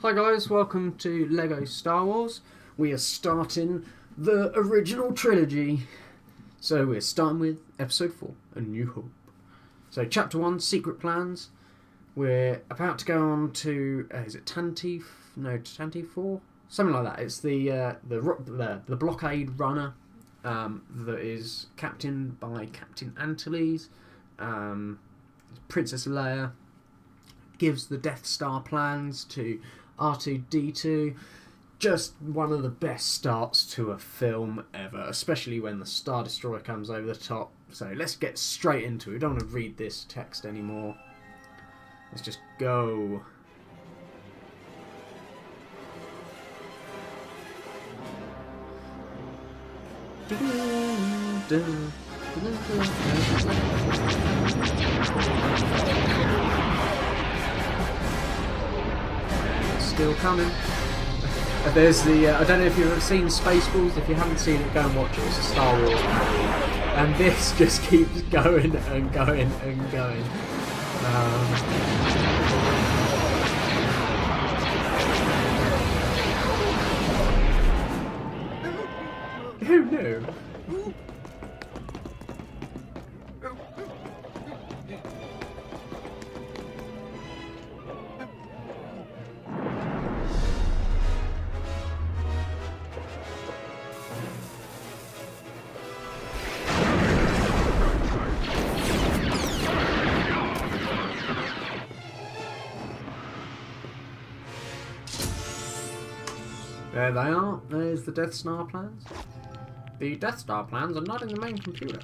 Hi guys, welcome to Lego Star Wars. We are starting the original trilogy. So we're starting with Episode 4, A New Hope. So Chapter 1, Secret Plans. We're about to go on to, is it Tantive? No, Tantive 4? Something like that. It's the blockade runner that is captained by Captain Antilles. Princess Leia gives the Death Star plans to R2-D2. Just one of the best starts to a film ever, especially when the Star Destroyer comes over the top. So let's get straight into it. We don't want to read this text anymore. Let's just go. Still coming. There's the I don't know if you've ever seen Spaceballs. If you haven't seen it, go and watch it. It's a Star Wars parody, and this just keeps going and going and going. Who knew? There they are. There's the Death Star plans. The Death Star plans are not in the main computer.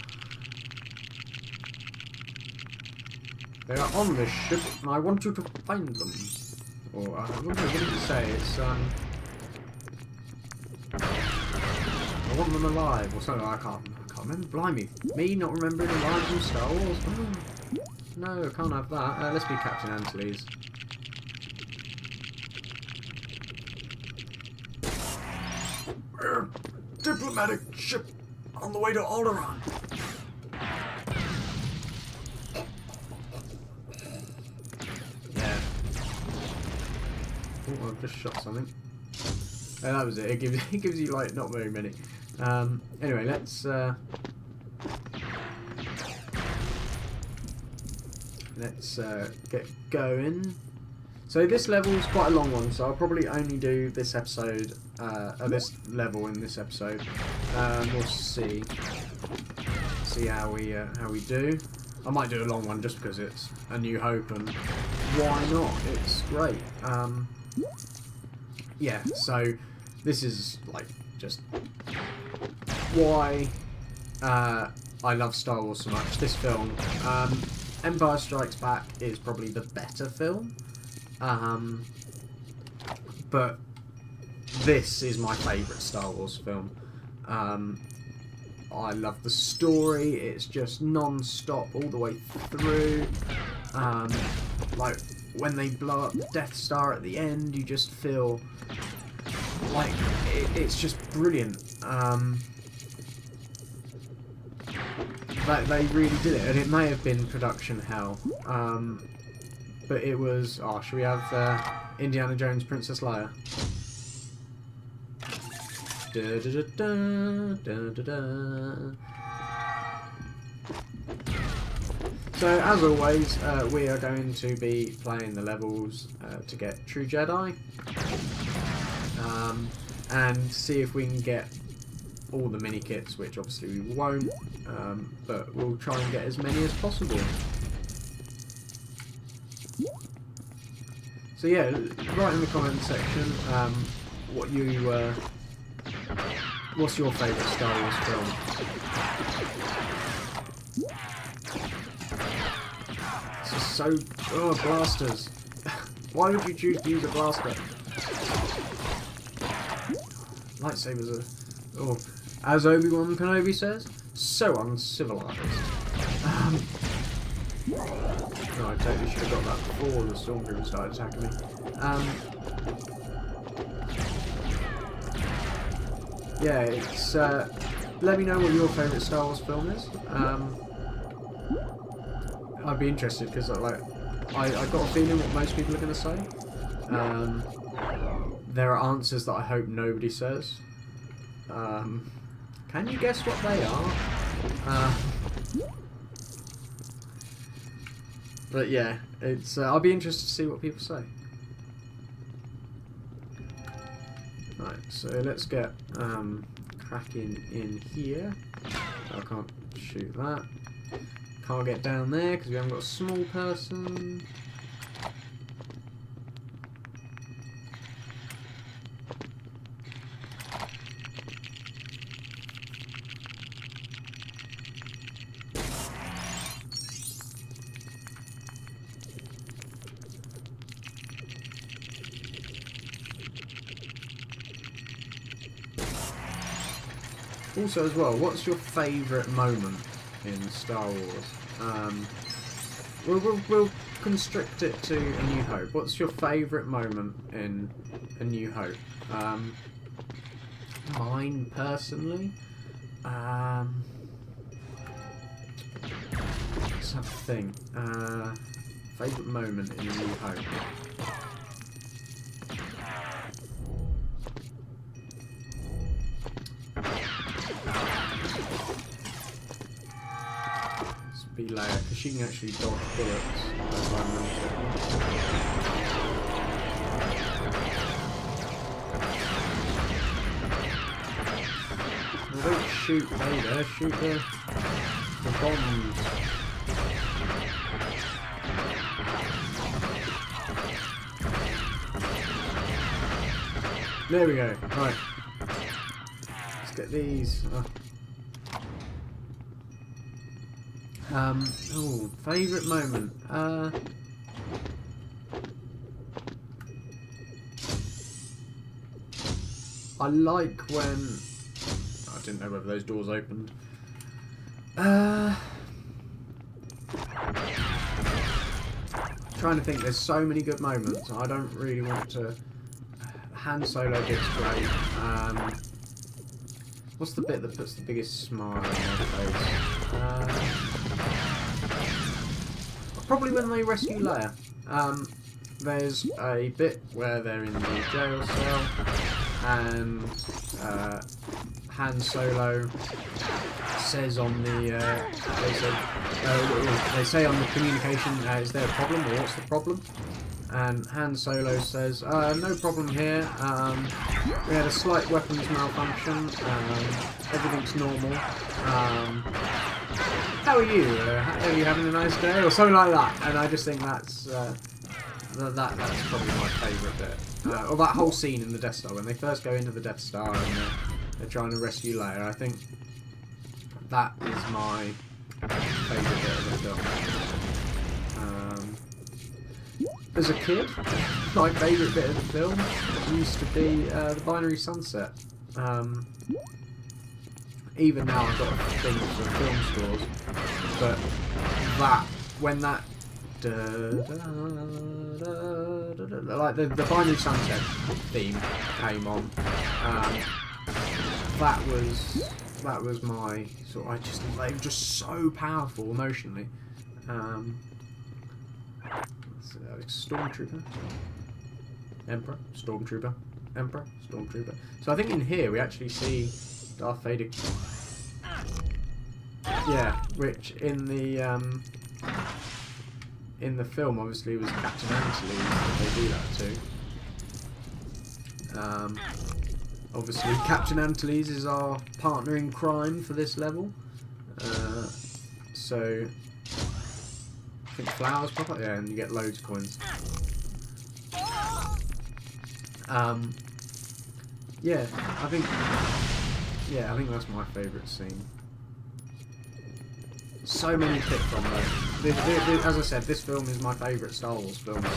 They are on this ship, and I want you to find them. Or what did it say? It's I want them alive, or something. I can't remember. Blimey, me not remembering the lines from Star Wars. No, I can't have that. Let's be Captain Antilles. Diplomatic ship on the way to Alderaan. Yeah. Oh, I've just shot something. Oh, that was it. It gives you like not very many. Anyway, let's get going. So this level is quite a long one, so I'll probably only do this episode, this level in this episode. We'll see how we do. I might do a long one just because it's A New Hope, and why not? It's great. Yeah. So this is like just why I love Star Wars so much. This film, Empire Strikes Back, is probably the better film. But this is my favourite Star Wars film. I love the story. It's just non-stop all the way through. Like when they blow up the Death Star at the end, you just feel like it's just brilliant. They really did it, and it may have been production hell. But it was... Oh, should we have Indiana Jones, Princess Leia? Da, da, da, da, da, da. So, as always, we are going to be playing the levels to get True Jedi. And see if we can get all the mini-kits, which obviously we won't. But we'll try and get as many as possible. So yeah, write in the comment section what's your favourite Star Wars film? This is so... Oh, blasters. Why would you choose to use a blaster? Lightsabers are... Oh, as Obi-Wan Kenobi says, so uncivilized. No, I totally should have got that before the Stormtroopers started attacking me. Yeah, it's... let me know what your favourite Star Wars film is. I'd be interested, because I got a feeling what most people are going to say. there are answers that I hope nobody says. Can you guess what they are? But yeah, it's. I'll be interested to see what people say. Right, so let's get cracking in here. I can't shoot that. Can't get down there because we haven't got a small person. Also, as well, what's your favourite moment in Star Wars? We'll constrict it to A New Hope. What's your favourite moment in A New Hope? Mine, personally? Let's have a think. Favourite moment in A New Hope? Be Leia, because she can actually dodge bullets, as I mentioned. Well, don't shoot Vader, shoot the bombs. There we go, right. Let's get these. Oh, favourite moment. I like when... I didn't know whether those doors opened. Trying to think, there's so many good moments. I don't really want to... Han Solo bit's great. What's the bit that puts the biggest smile on my face? Probably when they rescue Leia. There's a bit where they're in the jail cell and Han Solo says on the they say on the communication, is there a problem or what's the problem? And Han Solo says, no problem here, we had a slight weapons malfunction, everything's normal, how are you? Are you having a nice day? Or something like that. And I just think that's that's probably my favourite bit. Or that whole scene in the Death Star, when they first go into the Death Star and they're trying to rescue Leia. I think that is my favourite bit of the film. As a kid, my favourite bit of the film used to be the Binary Sunset. Even now I've got a thing for film scores, but when that like the Binary Sunset theme came on, that was my sort of, they were just so powerful emotionally. Stormtrooper, Emperor, Stormtrooper, Emperor, Stormtrooper. So I think in here we actually see Darth Vader. Yeah, which in the film obviously was Captain Antilles that they do that to. Obviously Captain Antilles is our partner in crime for this level. So I think flowers pop up, yeah, and you get loads of coins. Yeah, I think that's my favourite scene. So many to pick from though. As I said, this film is my favourite Star Wars film, so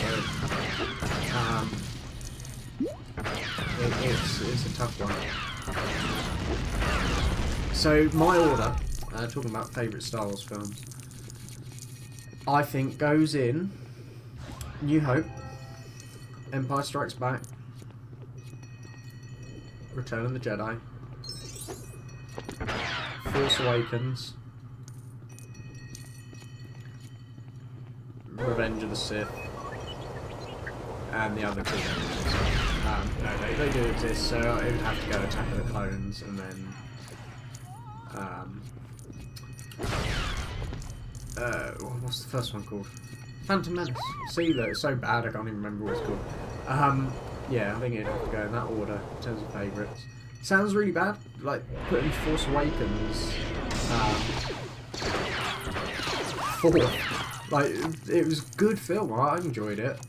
it's a tough one. So my order, talking about favourite Star Wars films, I think goes in New Hope, Empire Strikes Back, Return of the Jedi, Force Awakens, Revenge of the Sith, and the other two. No, they do exist, so it would have to go Attack of the Clones, and then what's the first one called? Phantom Menace. See, that it's so bad I can't even remember what it's called. Yeah, I think it'd have to go in that order in terms of favourites. Sounds really bad, like putting Force Awakens fourth. Like, it was a good film, I enjoyed it.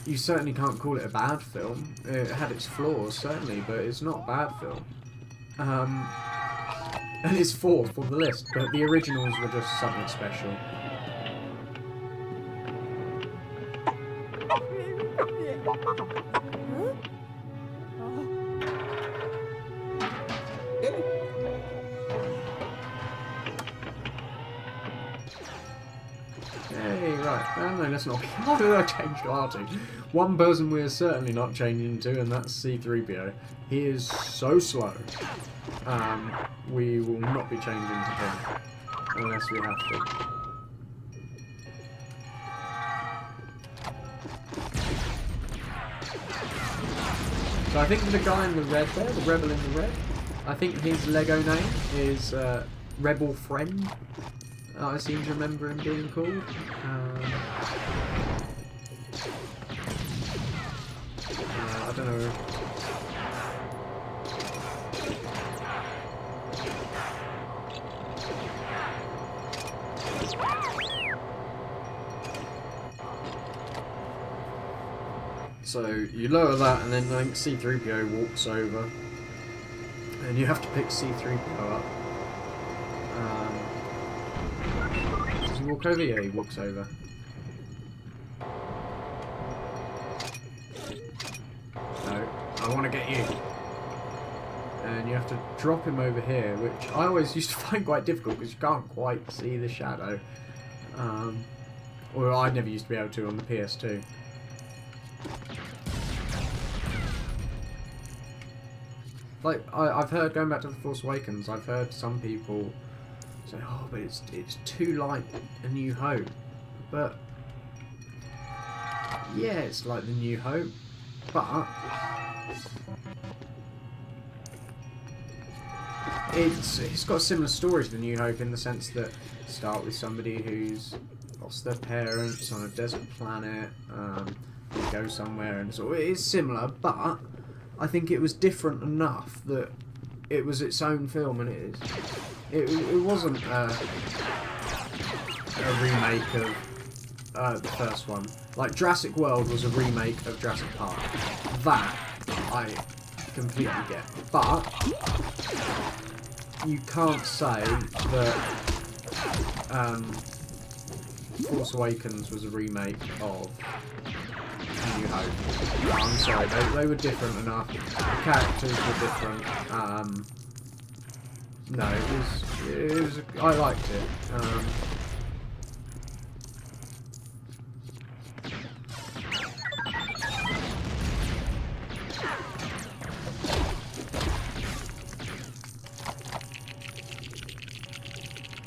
You certainly can't call it a bad film. It had its flaws, certainly, but it's not a bad film. And it's fourth on the list, but the originals were just something special. Hey, right. No, let's not. Why did I change to R2? One person we're certainly not changing to, and that's C-3PO. He is so slow. We will not be changing to him unless we have to. So I think the guy in the red there, the rebel in the red, I think his Lego name is Rebel Friend. I seem to remember him being called. I don't know. So you lower that, and then I think C-3PO walks over, and you have to pick C-3PO up. Does he walk over? Yeah, he walks over. No, I want to get you. And you have to drop him over here, which I always used to find quite difficult because you can't quite see the shadow. Or I never used to be able to on the PS2. Like, I've heard, going back to The Force Awakens, I've heard some people say, oh, but it's too like A New Hope. But, yeah, it's like The New Hope, but it's got a similar story to The New Hope in the sense that you start with somebody who's lost their parents on a desert planet, you go somewhere, and so it is similar, but I think it was different enough that it was its own film, and it wasn't a remake of the first one. Like Jurassic World was a remake of Jurassic Park. That I completely get, but you can't say that Force Awakens was a remake of New Hope. No, I'm sorry, they were different enough. The characters were different. No, it was. I liked it.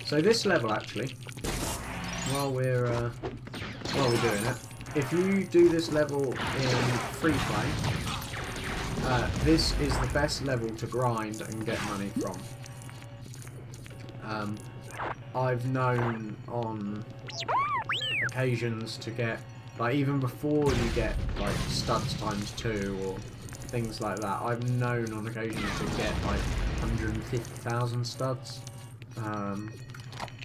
So this level, actually, while we're doing it. If you do this level in free play, this is the best level to grind and get money from. I've known on occasions to get, like even before you get like studs ×2 or things like that, I've known on occasions to get like 150,000 studs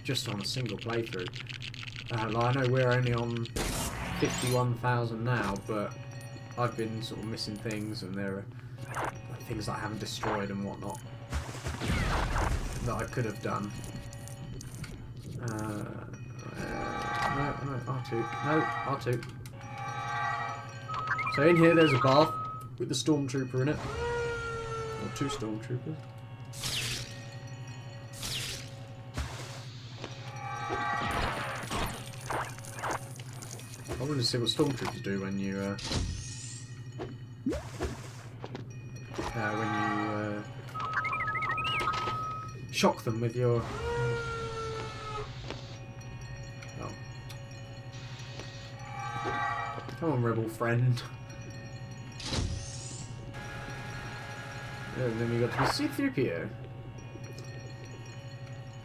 just on a single playthrough. Like I know we're only on 51,000 now, but I've been sort of missing things, and there are things that I haven't destroyed and whatnot that I could have done. No, R2. No, R2. So in here there's a bath with the stormtrooper in it. Or 2 stormtroopers. I want to see what stormtroopers do when you shock them with your. Oh. Come on, rebel friend. And then we got to be C-3PO.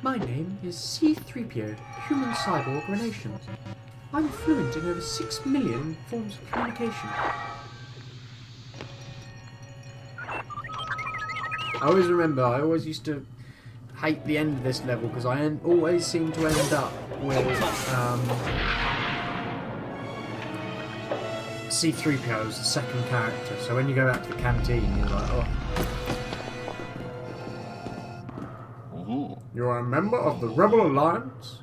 My name is C-3PO, Human Cyborg Relations. I'm fluent in over 6 million forms of communication. I always remember, I always used to hate the end of this level because I always seem to end up with C-3PO as the second character. So when you go back to the canteen, you're like, oh. You're a member of the Rebel Alliance?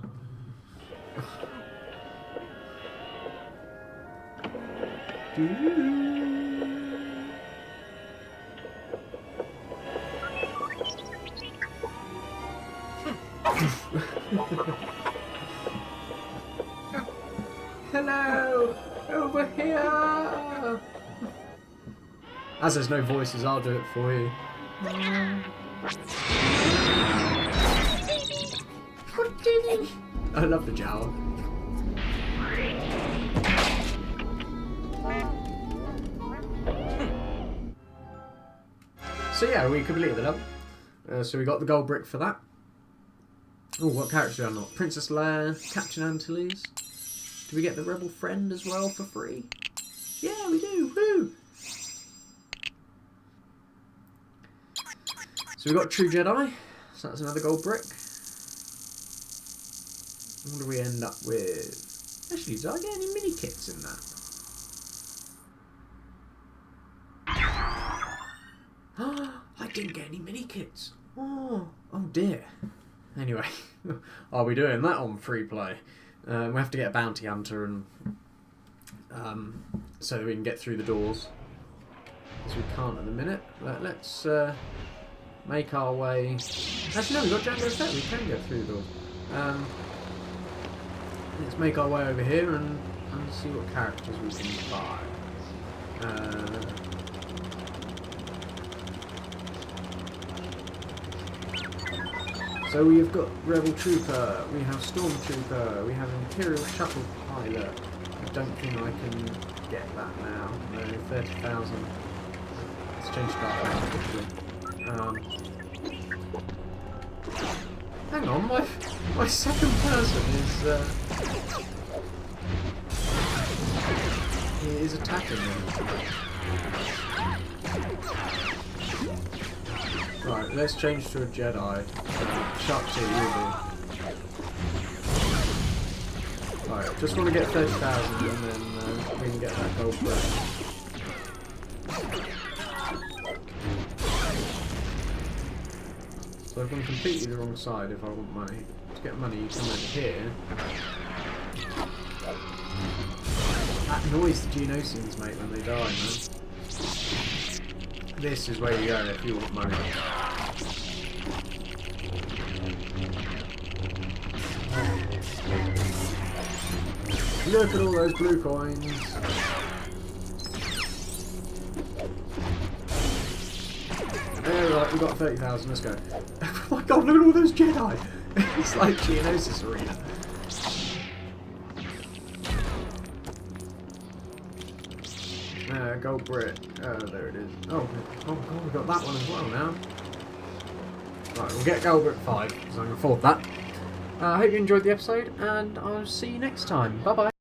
Hello! Over here! As there's no voices, I'll do it for you. I love the jowl. So yeah, we completed the level. So we got the gold brick for that. Oh, what characters do I unlock? Princess Leia, Captain Antilles. Do we get the Rebel Friend as well for free? Yeah, we do. Woo! So we got True Jedi. So that's another gold brick. What do we end up with? Actually, did I get any mini kits in that? I didn't get any mini kits. Oh dear. Anyway, are we doing that on free play? We have to get a bounty hunter and so that we can get through the doors. Because we can't at the minute. Let's make our way. Actually, no, we've got Jango Fett. We can get through the doors. Let's make our way over here and see what characters we can buy. So we have got Rebel Trooper, we have Stormtrooper, we have Imperial Shuttle Pilot. I don't think I can get that now. No, 30,000. Let's change start around quickly. Hang on, my second person is attacking me. Right, let's change to a Jedi. Shark 2, right, just want to get 30,000 and then we can get that gold brick. So I've gone completely the wrong side if I want money. To get money, you come over here. That noise the Geonosians make when they die, man. This is where you go if you want money. Look at all those blue coins. There, right, we got 30,000, let's go. Oh my god, look at all those Jedi! It's like Geonosis Arena. Gold brick. There it is. Oh god, we got that one as well now. Right, we'll get gold brick 5, because I can afford that. I hope you enjoyed the episode, and I'll see you next time. Bye bye.